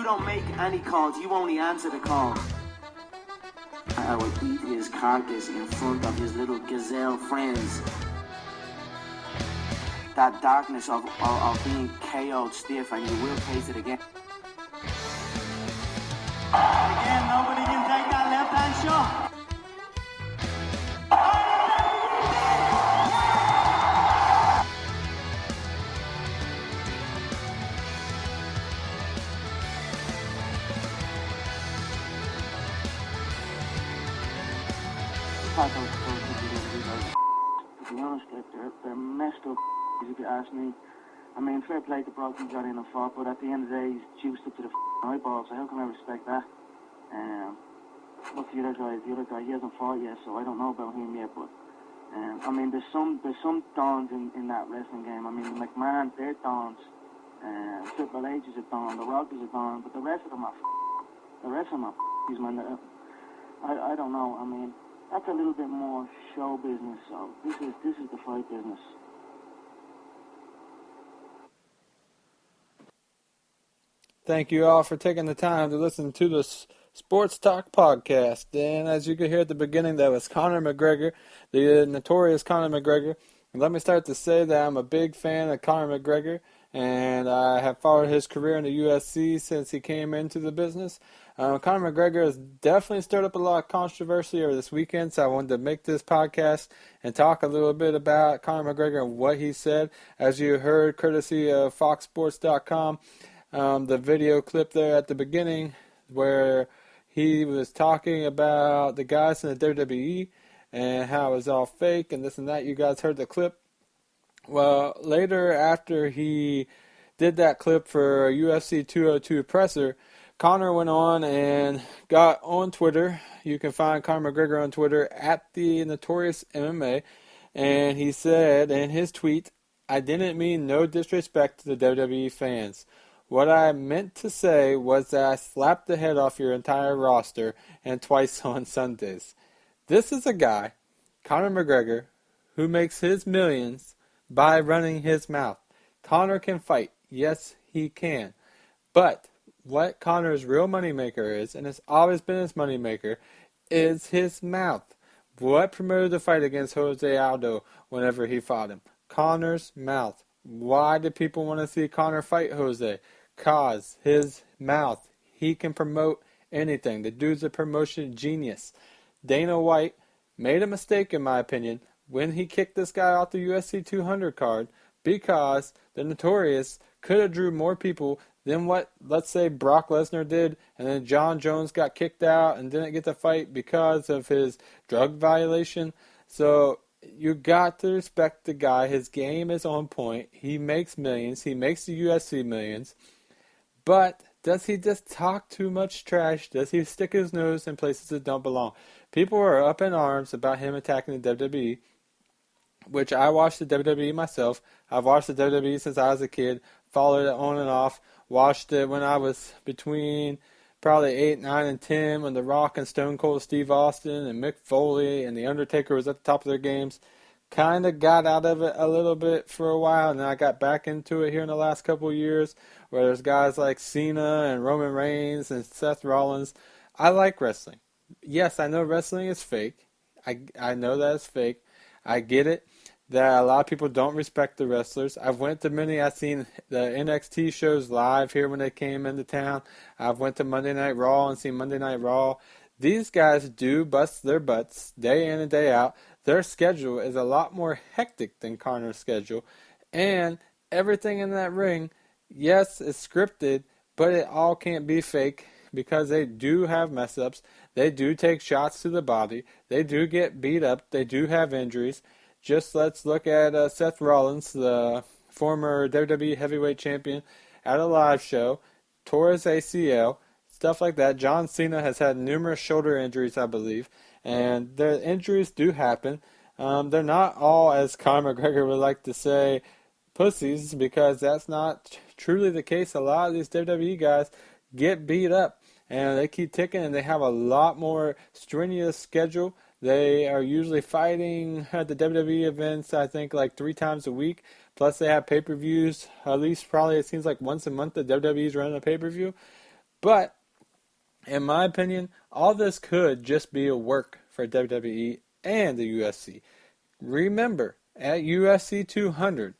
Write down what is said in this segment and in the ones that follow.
You don't make any calls. You only answer the call. I would eat his carcass in front of his little gazelle friends. That darkness of being KO'd stiff, and you will taste it again. Again, nobody can take that left-hand shot. To be honest, they're messed up, if you ask me. I mean, fair play to Brock, he got in and fought, but at the end of the day, he's juiced up to the eyeballs, so how can I respect that? What's the other guy, he hasn't fought yet, so I don't know about him yet, but I mean, there's some dons in that wrestling game. I mean, the McMahon, they're dons, Triple H is a don, The Rock is a don, but the rest of them are man. I don't know, I mean, that's a little bit more show business, so this is the fight business. Thank you all for taking the time to listen to the Sports Talk Podcast. And as you could hear at the beginning, that was Conor McGregor, the notorious Conor McGregor. And let me start to say that I'm a big fan of Conor McGregor, and I have followed his career in the UFC since he came into the business. Conor McGregor has definitely stirred up a lot of controversy over this weekend, so I wanted to make this podcast and talk a little bit about Conor McGregor and what he said. As you heard, courtesy of FoxSports.com, the video clip there at the beginning where he was talking about the guys in the WWE and how it was all fake and this and that. You guys heard the clip. Well, later after he did that clip for UFC 202 presser, Conor went on and got on Twitter. You can find Conor McGregor on Twitter at the Notorious MMA. And he said in his tweet, "I didn't mean no disrespect to the WWE fans. What I meant to say was that I slapped the head off your entire roster and twice on Sundays." This is a guy, Conor McGregor, who makes his millions by running his mouth. Conor can fight. Yes, he can. But what Conor's real moneymaker is, and it's always been his moneymaker, is his mouth. What promoted the fight against Jose Aldo whenever he fought him? Conor's mouth. Why did people want to see Conor fight Jose? Cause his mouth. He can promote anything. The dude's a promotion genius. Dana White made a mistake, in my opinion, when he kicked this guy off the UFC 200 card, because the Notorious could have drew more people than what, let's say, Brock Lesnar did, and then John Jones got kicked out and didn't get to fight because of his drug violation. So you got to respect the guy. His game is on point. He makes millions. He makes the UFC millions. But does he just talk too much trash? Does he stick his nose in places that don't belong? People are up in arms about him attacking the WWE, which I watched the WWE myself. I've watched the WWE since I was a kid, followed it on and off, watched it when I was between probably 8, 9, and 10 when The Rock and Stone Cold Steve Austin and Mick Foley and The Undertaker was at the top of their games. Kind of got out of it a little bit for a while, and then I got back into it here in the last couple of years, where there's guys like Cena and Roman Reigns and Seth Rollins. I like wrestling. Yes, I know wrestling is fake. I know that it's fake. I get it that a lot of people don't respect the wrestlers. I've went to many. I've seen the NXT shows live here when they came into town. I've went to Monday Night Raw and seen Monday Night Raw. These guys do bust their butts day in and day out. Their schedule is a lot more hectic than Conor's schedule. And everything in that ring, yes, is scripted, but it all can't be fake because they do have mess-ups. They do take shots to the body. They do get beat up. They do have injuries. Just let's look at Seth Rollins, the former WWE heavyweight champion, at a live show, tore his ACL, stuff like that. John Cena has had numerous shoulder injuries, I believe, and their injuries do happen. They're not all, as Conor McGregor would like to say, pussies, because that's not truly the case. A lot of these WWE guys get beat up, and they keep ticking, and they have a lot more strenuous schedule. They are usually fighting at the WWE events, I think, like 3 times a week. Plus, they have pay-per-views. At least, probably, it seems like once a month the WWE's running a pay-per-view. But in my opinion, all this could just be a work for WWE and the UFC. Remember, at UFC 200,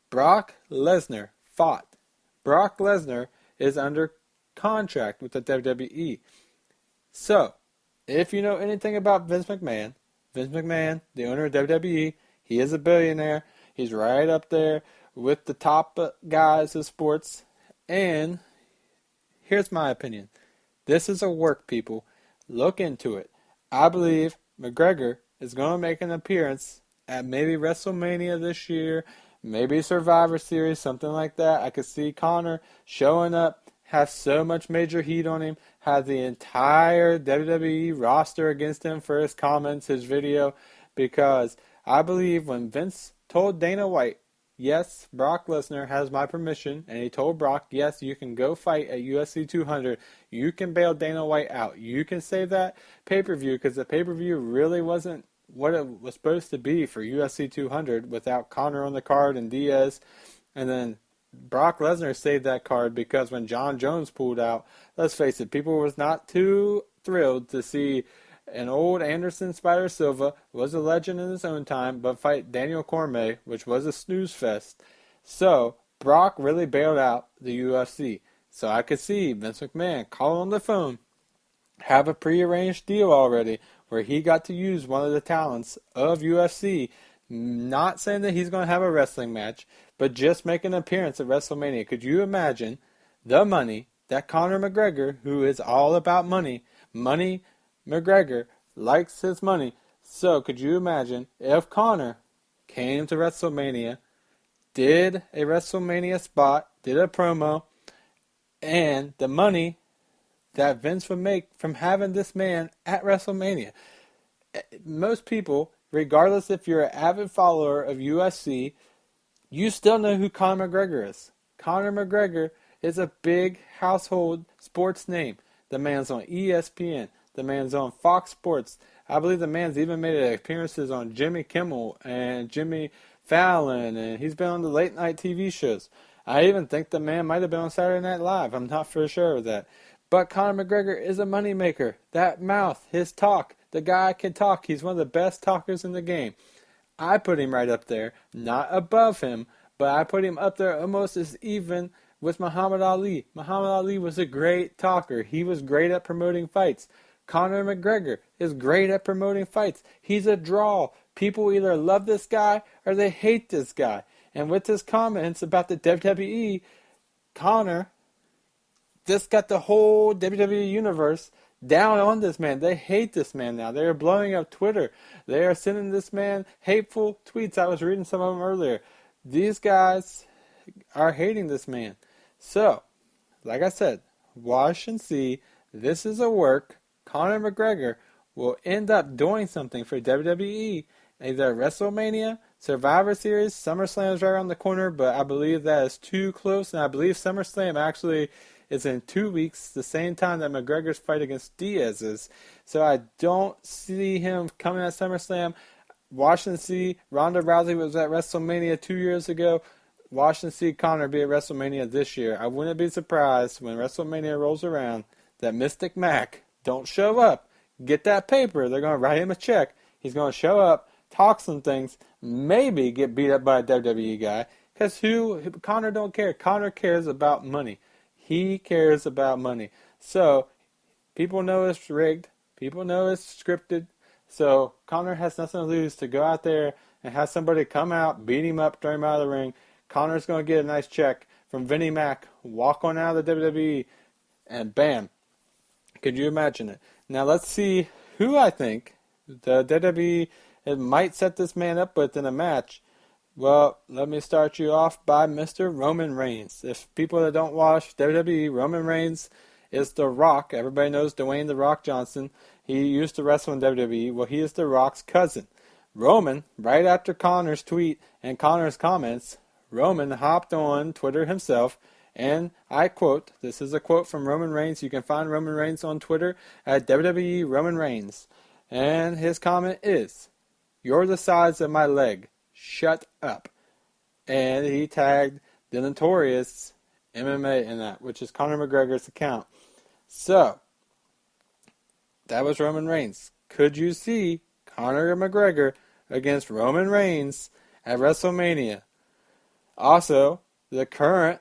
Brock Lesnar fought. Brock Lesnar is under contract with the WWE. So, if you know anything about Vince McMahon, the owner of WWE, he is a billionaire. He's right up there with the top guys of sports. And here's my opinion. This is a work, people. Look into it. I believe McGregor is going to make an appearance at maybe WrestleMania this year, maybe Survivor Series, something like that. I could see Conor showing up, have so much major heat on him, have the entire WWE roster against him for his comments, his video, because I believe when Vince told Dana White, yes, Brock Lesnar has my permission, and he told Brock, yes, you can go fight at UFC 200. You can bail Dana White out. You can save that pay-per-view, because the pay-per-view really wasn't what it was supposed to be for UFC 200 without Conor on the card and Diaz. And then Brock Lesnar saved that card because when John Jones pulled out, let's face it, people was not too thrilled to see an old Anderson Spider Silva, was a legend in his own time, but fight Daniel Cormier, which was a snooze fest. So Brock really bailed out the UFC. So I could see Vince McMahon call on the phone, have a prearranged deal already where he got to use one of the talents of UFC, not saying that he's going to have a wrestling match, but just make an appearance at WrestleMania. Could you imagine the money that Conor McGregor, who is all about money, McGregor likes his money. So could you imagine if Conor came to WrestleMania, did a WrestleMania spot, did a promo, and the money that Vince would make from having this man at WrestleMania. Most people, regardless if you're an avid follower of UFC, you still know who Conor McGregor is. Conor McGregor is a big household sports name. The man's on ESPN. The man's on Fox Sports. I believe the man's even made appearances on Jimmy Kimmel and Jimmy Fallon, and he's been on the late night TV shows. I even think the man might have been on Saturday Night Live. I'm not for sure of that. But Conor McGregor is a moneymaker. That mouth, his talk, the guy can talk. He's one of the best talkers in the game. I put him right up there, not above him, but I put him up there almost as even with Muhammad Ali. Muhammad Ali was a great talker. He was great at promoting fights. Conor McGregor is great at promoting fights. He's a draw. People either love this guy or they hate this guy. And with his comments about the WWE, Conor just got the whole WWE universe down on this man. They hate this man now. They are blowing up Twitter. They are sending this man hateful tweets. I was reading some of them earlier. These guys are hating this man. So, like I said, watch and see. This is a work. Conor McGregor will end up doing something for WWE. Either WrestleMania, Survivor Series, SummerSlam is right around the corner, but I believe that is too close. And I believe SummerSlam actually is in 2 weeks, the same time that McGregor's fight against Diaz is. So I don't see him coming at SummerSlam. Watch and see. Ronda Rousey was at WrestleMania 2 years ago. Watch and see Conor be at WrestleMania this year. I wouldn't be surprised when WrestleMania rolls around that Mystic Mac don't show up. Get that paper. They're going to write him a check. He's going to show up, talk some things, maybe get beat up by a WWE guy. Because Conor don't care. Conor cares about money. He cares about money. So, people know it's rigged. People know it's scripted. So, Conor has nothing to lose to go out there and have somebody come out, beat him up, throw him out of the ring. Conor's going to get a nice check from Vinnie Mac, walk on out of the WWE, and bam. Could you imagine it? Now, let's see who I think the WWE might set this man up with in a match. Well, let me start you off by Mr. Roman Reigns. If people that don't watch WWE, Roman Reigns is The Rock. Everybody knows Dwayne The Rock Johnson. He used to wrestle in WWE. Well, he is The Rock's cousin. Roman, right after Conor's tweet and Conor's comments, Roman hopped on Twitter himself, and I quote, this is a quote from Roman Reigns. You can find Roman Reigns on Twitter at WWE Roman Reigns. And his comment is, "You're the size of my leg. Shut up." And he tagged the notorious MMA in that, which is Conor McGregor's account. So, that was Roman Reigns. Could you see Conor McGregor against Roman Reigns at WrestleMania? Also, the current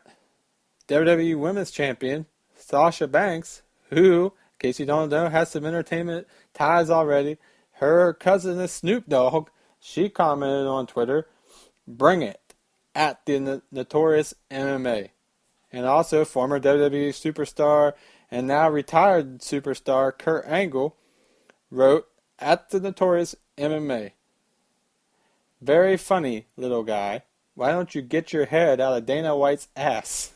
WWE Women's Champion, Sasha Banks, who, in case you don't know, has some entertainment ties already. Her cousin is Snoop Dogg. She commented on Twitter, "Bring it," at the Notorious MMA. And also, former WWE superstar and now retired superstar Kurt Angle wrote, "At the Notorious MMA. Very funny, little guy. Why don't you get your head out of Dana White's ass?"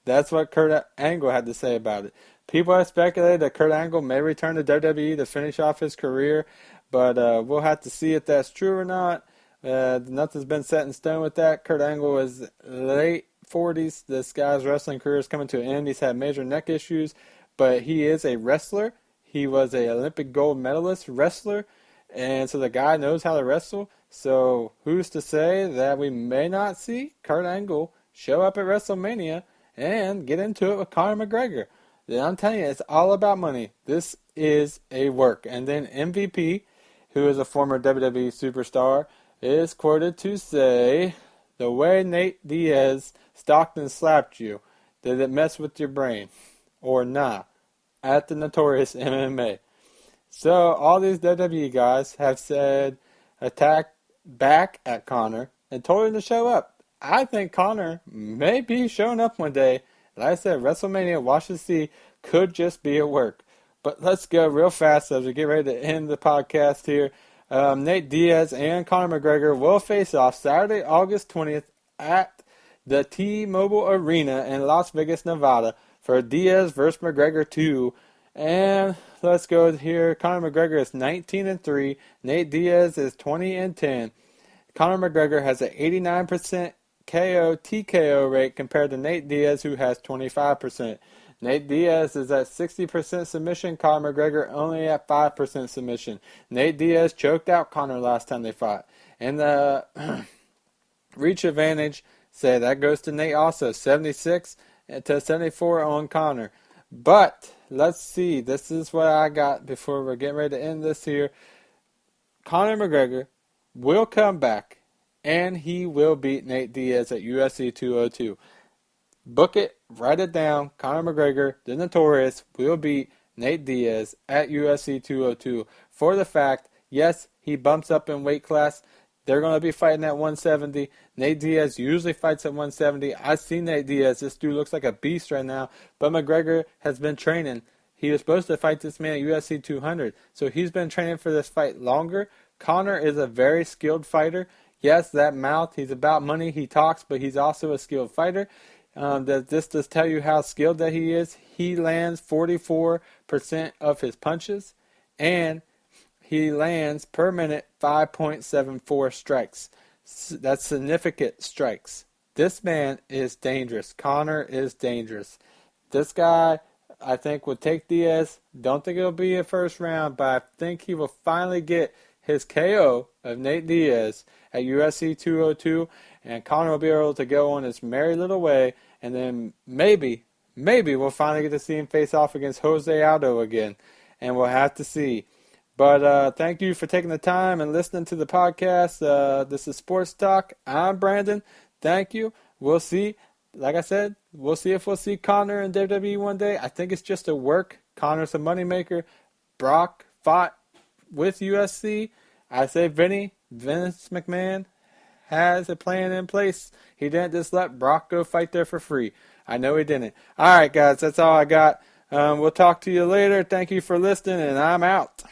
That's what Kurt Angle had to say about it. People have speculated that Kurt Angle may return to WWE to finish off his career, but we'll have to see if that's true or not. Nothing's been set in stone with that. Kurt Angle is late 40s. This guy's wrestling career is coming to an end. He's had major neck issues, but he is a wrestler. He was an Olympic gold medalist wrestler, and so the guy knows how to wrestle. So who's to say that we may not see Kurt Angle show up at WrestleMania and get into it with Conor McGregor? Then I'm telling you, it's all about money. This is a work. And then MVP, who is a former WWE superstar, is quoted to say, "The way Nate Diaz stalked and slapped you, did it mess with your brain or not?" At the Notorious MMA. So all these WWE guys have said attack back at Conor and told him to show up. I think Conor may be showing up one day. Like I said, WrestleMania, watch and see, could just be a work. But let's go real fast as we get ready to end the podcast here. Nate Diaz and Conor McGregor will face off Saturday, August 20th at the T-Mobile Arena in Las Vegas, Nevada for Diaz versus McGregor 2. And let's go here. Conor McGregor is 19-3. Nate Diaz is 20-10. Conor McGregor has an 89% KO TKO rate compared to Nate Diaz, who has 25%. Nate Diaz is at 60% submission. Conor McGregor only at 5% submission. Nate Diaz choked out Conor last time they fought. And the reach advantage, say that goes to Nate also. 76 to 74 on Conor. But let's see. This is what I got before we're getting ready to end this here. Conor McGregor will come back, and he will beat Nate Diaz at UFC 202. Book it, write it down. Conor McGregor, the Notorious, will beat Nate Diaz at UFC 202 for the fact, yes, he bumps up in weight class. They're going to be fighting at 170. Nate Diaz usually fights at 170. I've seen Nate Diaz. This dude looks like a beast right now. But McGregor has been training. He was supposed to fight this man at UFC 200. So he's been training for this fight longer. Conor is a very skilled fighter. Yes, that mouth, he's about money. He talks, but he's also a skilled fighter. This does tell you how skilled that he is. He lands 44% of his punches, and he lands per minute 5.74 strikes. That's significant strikes. This man is dangerous. Conor is dangerous. This guy, I think, will take Diaz. Don't think it'll be a first round, but I think he will finally get his KO of Nate Diaz at UFC 202, and Conor will be able to go on his merry little way, and then maybe we'll finally get to see him face off against Jose Aldo again, and we'll have to see. But thank you for taking the time and listening to the podcast. This is Sports Talk. I'm Brandon. Thank you. We'll see. Like I said, we'll see if we'll see Conor in WWE one day. I think it's just a work. Conor's a moneymaker. Brock fought with UFC. I say Vince McMahon has a plan in place. He didn't just let Brock go fight there for free. I know he didn't. All right, guys, that's all I got. We'll talk to you later. Thank you for listening, and I'm out.